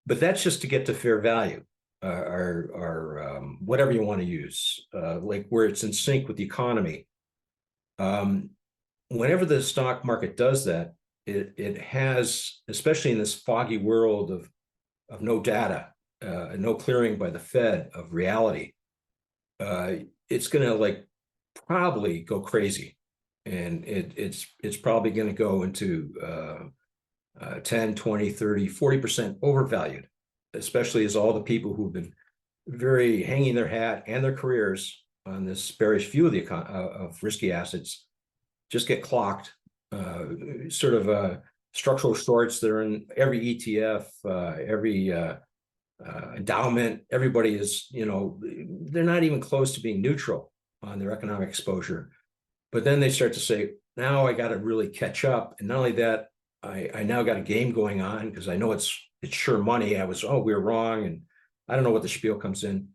But that's just to get to fair value, or whatever you want to use, like where it's in sync with the economy. Whenever the stock market does that, it has, especially in this foggy world of no data, no clearing by the Fed of reality, it's going to probably go crazy, and it's probably going to go into 10, 20, 30, 40% overvalued, especially as all the people who've been very hanging their hat and their careers on this bearish view of risky assets just get clocked, structural shorts that are in every ETF, every endowment. Everybody is, they're not even close to being neutral on their economic exposure. But then they start to say, now I got to really catch up. And not only that, I now got a game going on because I know it's sure money. We were wrong. And I don't know what the spiel comes in,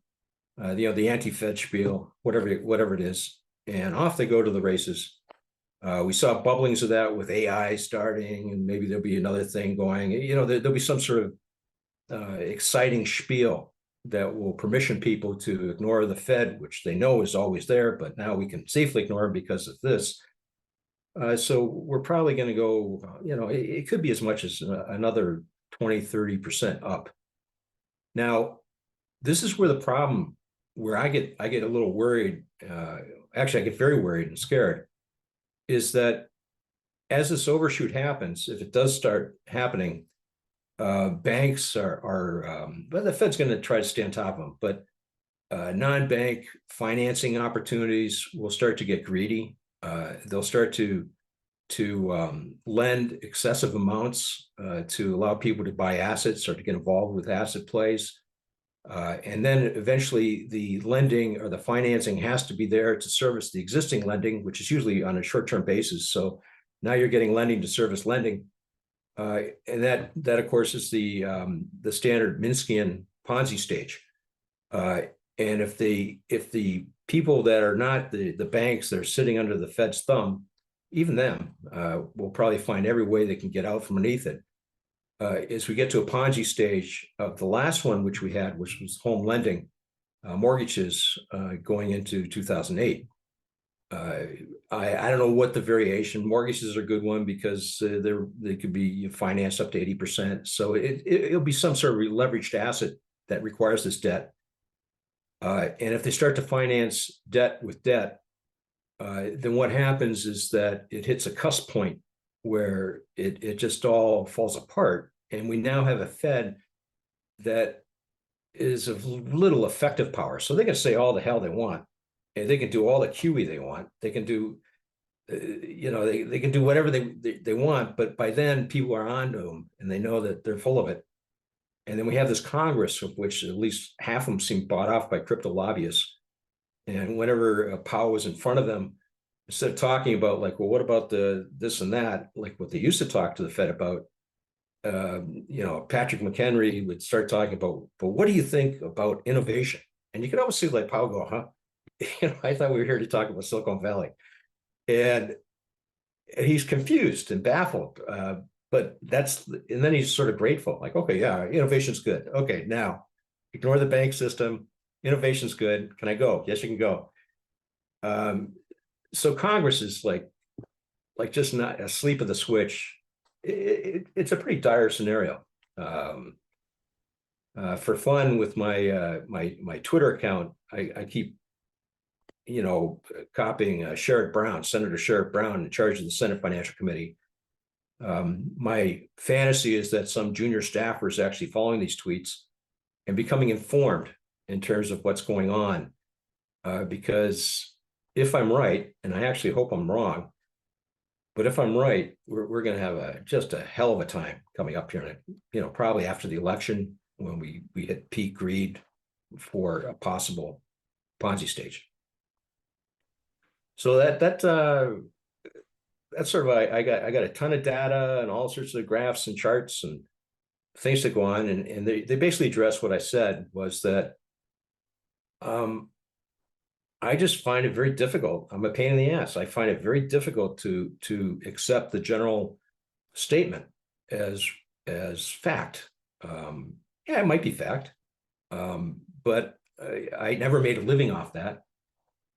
the anti-Fed spiel, whatever it is. And off they go to the races. We saw bubblings of that with AI starting, and maybe there'll be another thing going. There'll be some sort of exciting spiel that will permission people to ignore the Fed, which they know is always there, but now we can safely ignore because of this. So we're probably going to go, it could be as much as another 20, 30% up. Now, this is where the problem, where I get a little worried, actually I get very worried and scared, is that as this overshoot happens, if it does start happening, banks but the Fed's going to try to stay on top of them, but non-bank financing opportunities will start to get greedy. They'll start to lend excessive amounts to allow people to buy assets or to get involved with asset plays. And then eventually the lending or the financing has to be there to service the existing lending, which is usually on a short-term basis. So now you're getting lending to service lending. And that of course is the standard Minskian Ponzi stage. And if the people that are not the banks that are sitting under the Fed's thumb, even them, will probably find every way they can get out from underneath it. As we get to a Ponzi stage of the last one, which we had, which was home lending, mortgages going into 2008. I don't know what the variation. Mortgages are a good one because they could be financed up to 80%. So it'll be some sort of leveraged asset that requires this debt. And if they start to finance debt with debt, then what happens is that it hits a cusp point where it just all falls apart. And we now have a Fed that is of little effective power. So they can say all the hell they want, and they can do all the QE they want. They can do, they can do whatever they want. But by then, people are onto them, and they know that they're full of it. And then we have this Congress, of which at least half of them seem bought off by crypto lobbyists. And whenever Powell was in front of them, instead of talking about like, well, what about this and that, like what they used to talk to the Fed about, Patrick McHenry would start talking about, but what do you think about innovation? And you could always see like Powell go, huh? I thought we were here to talk about Silicon Valley. And he's confused and baffled. But and then he's sort of grateful, like, okay, yeah, innovation's good. Okay, now ignore the bank system. Innovation's good. Can I go? Yes, you can go. So Congress is like just not asleep at the switch. It's a pretty dire scennario. For fun with my my Twitter account, I keep copying Sherrod Brown, Senator Sherrod Brown, in charge of the Senate Financial Committee. My fantasy is that some junior staffer is actually following these tweets and becoming informed in terms of what's going on. Because if I'm right, and I actually hope I'm wrong, but if I'm right, we're going to have just a hell of a time coming up here, probably after the election when we hit peak greed for a possible Ponzi stage. So that's sort of I got a ton of data and all sorts of graphs and charts and things that go on, and they basically address what I said, was that I just find it very difficult. I'm a pain in the ass. I find it very difficult to accept the general statement as fact. Yeah, it might be fact, but I never made a living off that.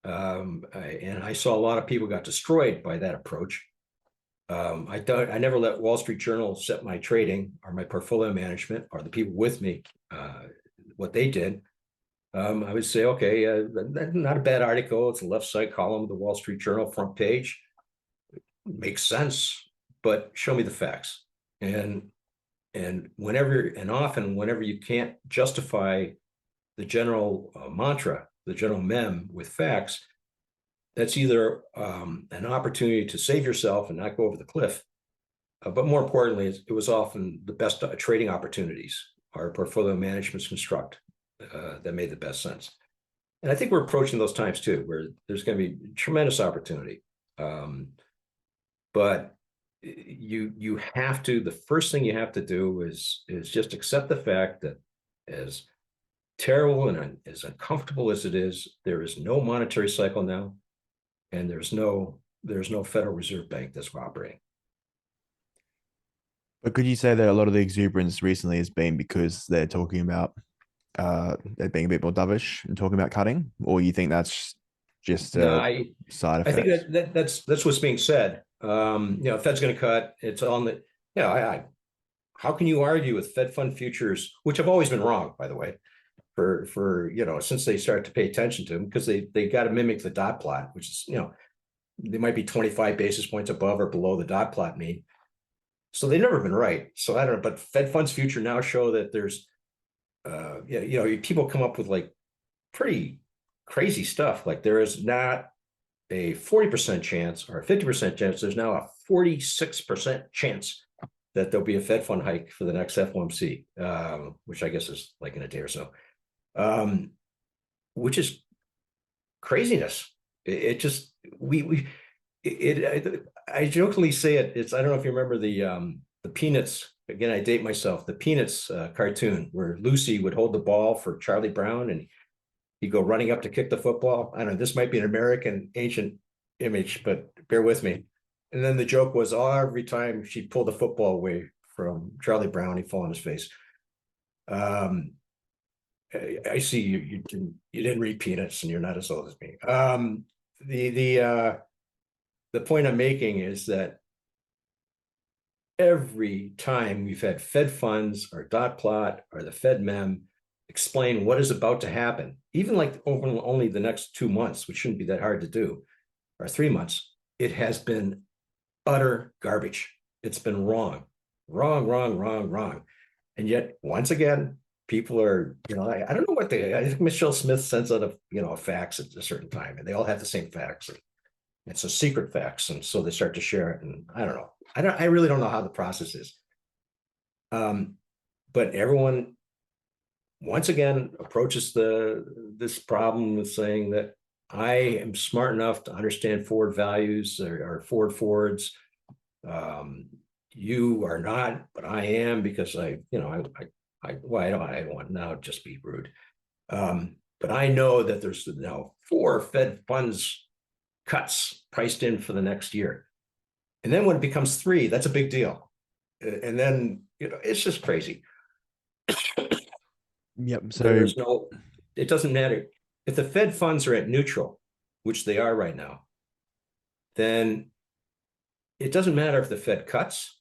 And I saw a lot of people got destroyed by that approach. I never let Wall Street Journal set my trading or my portfolio management or the people with me, what they did. I would say, okay, not a bad article. It's a left side column of the Wall Street Journal front page. Makes sense, but show me the facts. And whenever you can't justify the general mantra, the general mem with facts, that's either an opportunity to save yourself and not go over the cliff, But more importantly, it was often the best trading opportunities our portfolio managements construct that made the best sense. And I think we're approaching those times too, where there's going to be tremendous opportunity. But you have to, the first thing you have to do is just accept the fact that as terrible and as uncomfortable as it is, there is no monetary cycle now, and there's no Federal Reserve Bank that's operating. But could you say that a lot of the exuberance recently has been because they're talking about they're being a bit more dovish and talking about cutting, or you think that's just No, a side I think effect? that's what's being said. Fed's going to cut. It's on the, how can you argue with Fed fund futures, which have always been wrong, by the way, for since they started to pay attention to them, because they got to mimic the dot plot, which is, they might be 25 basis points above or below the dot plot mean. So they've never been right. So I don't know, but Fed funds future now show that there's, people come up with like pretty crazy stuff. Like there is not a 40% chance or a 50% chance. There's now a 46% chance that there'll be a Fed fund hike for the next FOMC, which I guess is like in a day or so, which is craziness. I jokingly say it's, I don't know if you remember the Peanuts, again, I date myself, the Peanuts cartoon where Lucy would hold the ball for Charlie Brown and he'd go running up to kick the football. I don't know, this might be an American ancient image, but bear with me. And then the joke was, every time she'd pull the football away from Charlie Brown, he'd fall on his face. I see you didn't read Peanuts and you're not as old as me. The point I'm making is that every time we've had Fed funds or dot plot or the Fed mem explain what is about to happen, even like over only the next 2 months, which shouldn't be that hard to do, or 3 months, it has been utter garbage. It's been wrong. And yet, once again, people are, I don't know what I think Michelle Smith sends out a fax at a certain time, and they all have the same fax. And it's a secret fax, and so they start to share it. And I don't know. I really don't know how the process is. But everyone, once again, approaches this problem with saying that I am smart enough to understand forward values or forwards. You are not, but I am, because I don't want now just be rude. But I know that there's now 4 Fed funds cuts priced in for the next year. And then when it becomes 3, that's a big deal. And then, it's just crazy. Yep. So it doesn't matter. If the Fed funds are at neutral, which they are right now, then it doesn't matter if the Fed cuts,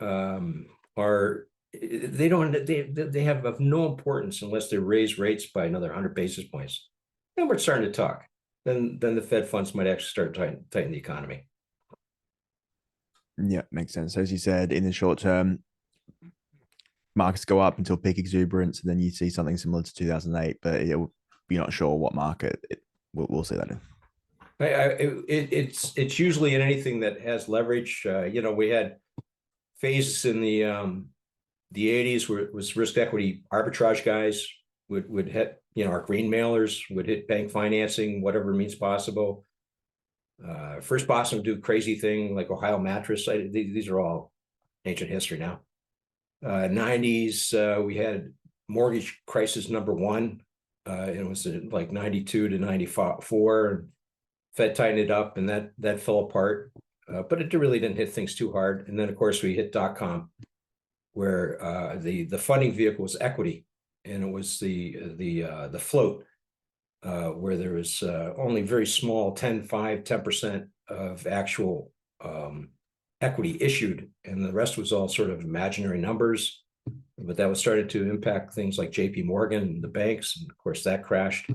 or they have of no importance unless they raise rates by another 100 basis points. Then we're starting to talk. Then the Fed funds might actually start tighten the economy. Yeah, makes sense. As you said, in the short term, markets go up until peak exuberance, and then you see something similar to 2008, but you're not sure what market we'll see that in. It's usually in anything that has leverage. We had phases in the 80s where it was risk equity arbitrage guys would hit, our green mailers would hit bank financing, whatever means possible. First Boston would do crazy thing like Ohio Mattress. These are all ancient history now. 90s, we had mortgage crisis number 1. It was like 92 to 94. Fed tightened it up, and that fell apart. But it really didn't hit things too hard. And then, of course, we hit .com, where the funding vehicle was equity, and it was the float, where there was only very small 10% of actual equity issued, and the rest was all sort of imaginary numbers. But that was started to impact things like JP Morgan and the banks, and of course that crashed.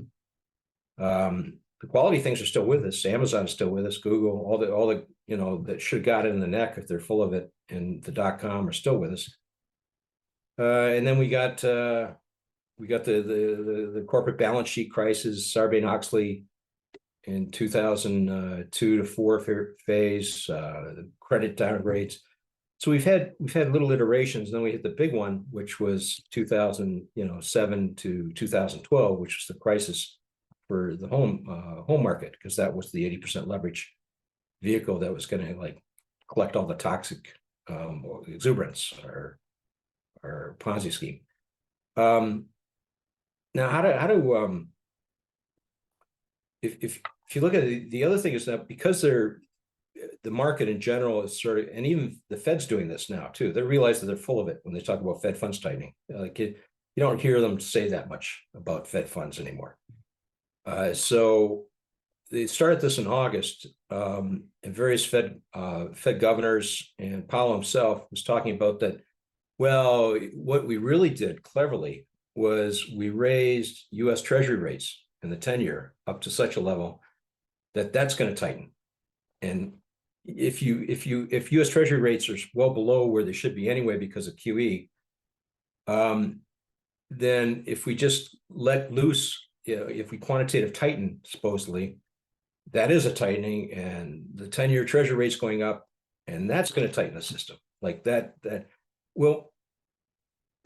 The quality things are still with us. Amazon is still with us. Google, all the that should have got it in the neck if they're full of it, and the .com are still with us. And then we got the corporate balance sheet crisis, Sarbanes-Oxley in 2002 to 4 phase, the credit downgrades. So we've had little iterations. Then we hit the big one, which was 2007 to 2012, which was the crisis for the home market, because that was the 80% leverage vehicle that was going to like collect all the toxic exuberance or Ponzi scheme. Now, how do if you look at it, the other thing is that because the market in general is sort of, and even the Fed's doing this now too. They realize that they're full of it when they talk about Fed funds tightening. Like you don't hear them say that much about Fed funds anymore. So they started this in August, and various Fed governors and Powell himself was talking about that. Well, what we really did cleverly was we raised U.S. Treasury rates in the 10-year up to such a level that that's going to tighten. And if U.S. Treasury rates are well below where they should be anyway because of QE, then if we just let loose, if we quantitative tighten, supposedly, that is a tightening, and the 10-year Treasury rate's going up, and that's going to tighten the system like that. Well,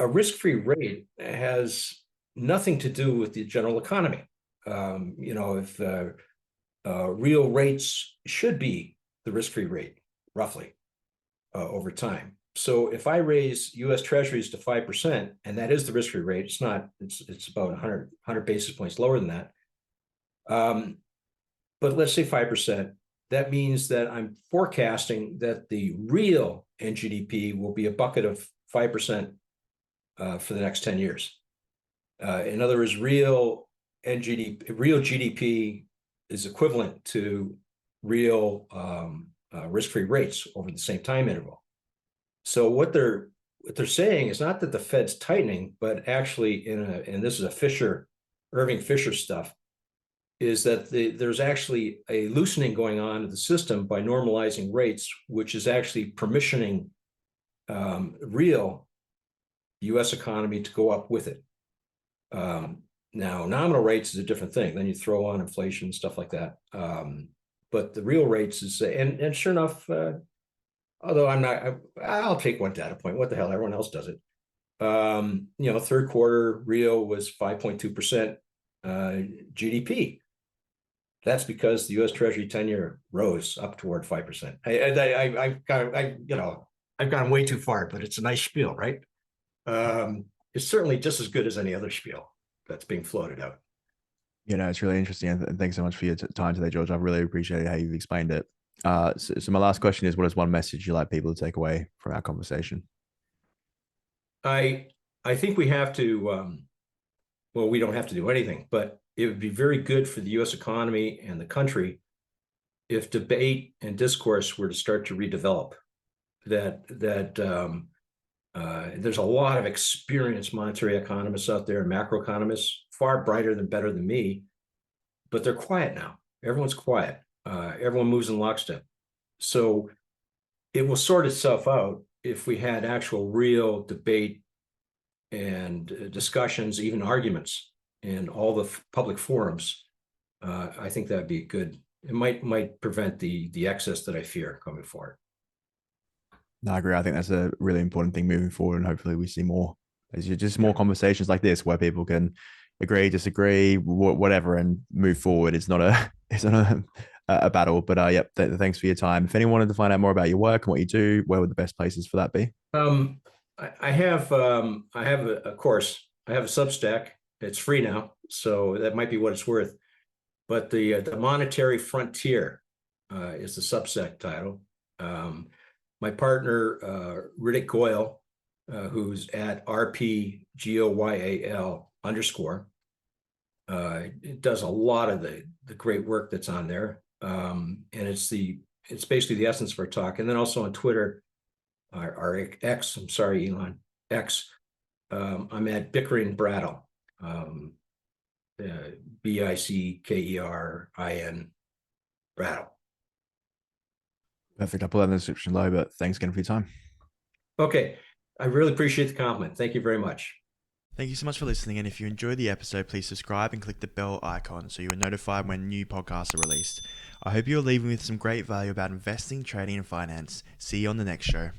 a risk-free rate has nothing to do with the general economy. If real rates should be the risk-free rate, roughly, over time. So if I raise U.S. Treasuries to 5%, and that is the risk-free rate, it's about 100 basis points lower than that. But let's say 5%, that means that I'm forecasting that the real NGDP will be a bucket of 5% for the next 10 years. In other words, real GDP is equivalent to real risk-free rates over the same time interval. So what they're saying is not that the Fed's tightening, but actually and this is Irving Fisher stuff, is that there's actually a loosening going on in the system by normalizing rates, which is actually permissioning real U.S. economy to go up with it. Now, nominal rates is a different thing. Then you throw on inflation and stuff like that. But the real rates is, and sure enough, although I'll take one data point. What the hell? Everyone else does it. Third quarter real was 5.2% GDP. That's because the U.S. Treasury 10-year rose up toward 5%. I've gone way too far, but it's a nice spiel, right? It's certainly just as good as any other spiel that's being floated out. It's really interesting. And thanks so much for your time today, George. I've really appreciated how you've explained it. So my last question is, what is one message you'd like people to take away from our conversation? I think we have to, we don't have to do anything, but it would be very good for the U.S. economy and the country if debate and discourse were to start to redevelop. There's a lot of experienced monetary economists out there, macroeconomists, far better than me, but they're quiet now. Everyone's quiet. Everyone moves in lockstep. So it will sort itself out if we had actual real debate and discussions, even arguments in all the public forums. I think that'd be good. It might prevent the excess that I fear coming forward. No, I agree. I think that's a really important thing moving forward, and hopefully we see more. Just more conversations like this where people can agree, disagree, whatever, and move forward. It's not a battle. But thanks for your time. If anyone wanted to find out more about your work and what you do, where would the best places for that be? I have a course. I have a Substack. It's free now, so that might be what it's worth. But the Monetary Frontier is the Substack title. My partner, Riddick Goyle, who's at RPGOYAL_, does a lot of the great work that's on there. And it's basically the essence of our talk. And then also on Twitter, our X, I'm sorry, Elon, X, I'm at Bickering Brattle, BICKERIN Brattle. Perfect. I'll put that in the description below, but thanks again for your time. Okay. I really appreciate the compliment. Thank you very much. Thank you so much for listening. And if you enjoyed the episode, please subscribe and click the bell icon so you are notified when new podcasts are released. I hope you're leaving with some great value about investing, trading, and finance. See you on the next show.